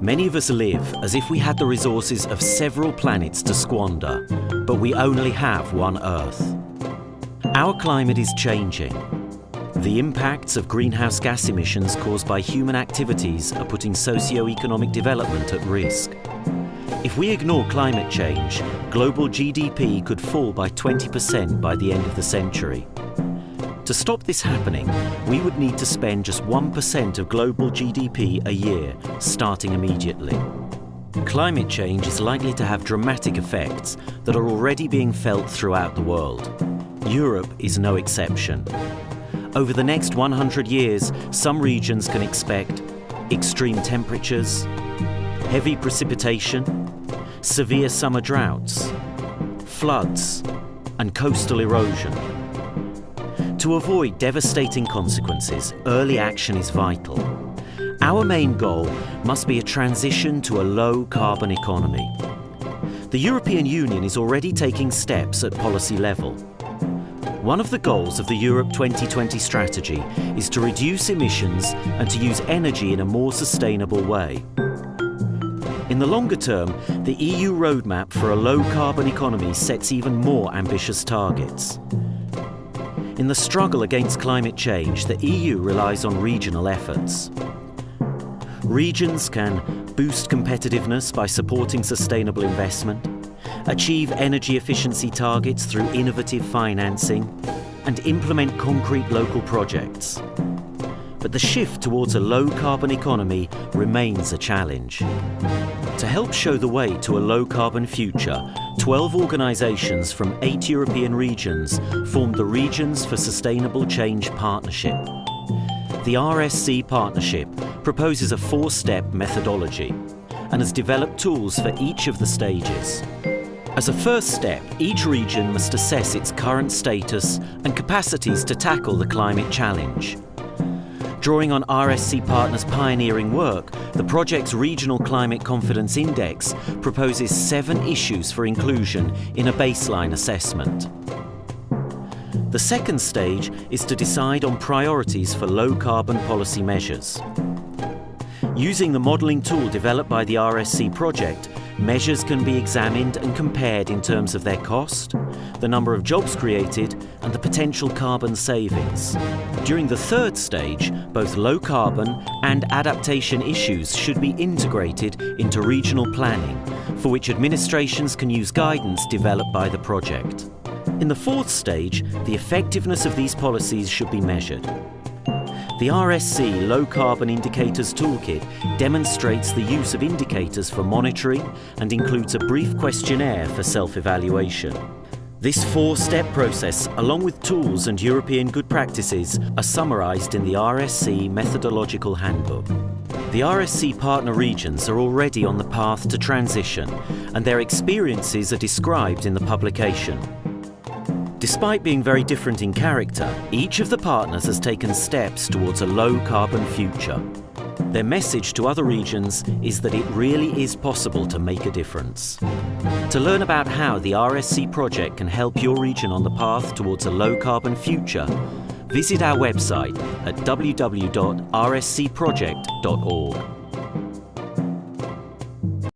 Many of us live as if we had the resources of several planets to squander, but we only have one Earth. Our climate is changing. The impacts of greenhouse gas emissions caused by human activities are putting socio-economic development at risk. If we ignore climate change, global GDP could fall by 20% by the end of the century. To stop this happening, we would need to spend just 1% of global GDP a year, starting immediately. Climate change is likely to have dramatic effects that are already being felt throughout the world. Europe is no exception. Over the next 100 years, some regions can expect extreme temperatures, heavy precipitation, severe summer droughts, floods, and coastal erosion. To avoid devastating consequences, early action is vital. Our main goal must be a transition to a low-carbon economy. The European Union is already taking steps at policy level. One of the goals of the Europe 2020 strategy is to reduce emissions and to use energy in a more sustainable way. In the longer term, the EU roadmap for a low-carbon economy sets even more ambitious targets. In the struggle against climate change, the EU relies on regional efforts. Regions can boost competitiveness by supporting sustainable investment, achieve energy efficiency targets through innovative financing, and implement concrete local projects. But the shift towards a low-carbon economy remains a challenge. To help show the way to a low-carbon future, 12 organisations from 8 European regions formed the Regions for Sustainable Change Partnership. The RSC partnership proposes a 4-step methodology and has developed tools for each of the stages. As a first step, each region must assess its current status and capacities to tackle the climate challenge. Drawing on RSC partners' pioneering work, the project's Regional Climate Confidence Index proposes 7 issues for inclusion in a baseline assessment. The second stage is to decide on priorities for low-carbon policy measures. Using the modelling tool developed by the RSC project, measures can be examined and compared in terms of their cost, the number of jobs created, and the potential carbon savings. During the third stage, both low-carbon and adaptation issues should be integrated into regional planning, for which administrations can use guidance developed by the project. In the fourth stage, the effectiveness of these policies should be measured. The RSC Low Carbon Indicators Toolkit demonstrates the use of indicators for monitoring and includes a brief questionnaire for self-evaluation. This 4-step process, along with tools and European good practices, are summarised in the RSC Methodological Handbook. The RSC partner regions are already on the path to transition, and their experiences are described in the publication. Despite being very different in character, each of the partners has taken steps towards a low-carbon future. Their message to other regions is that it really is possible to make a difference. To learn about how the RSC project can help your region on the path towards a low-carbon future, visit our website at www.rscproject.org.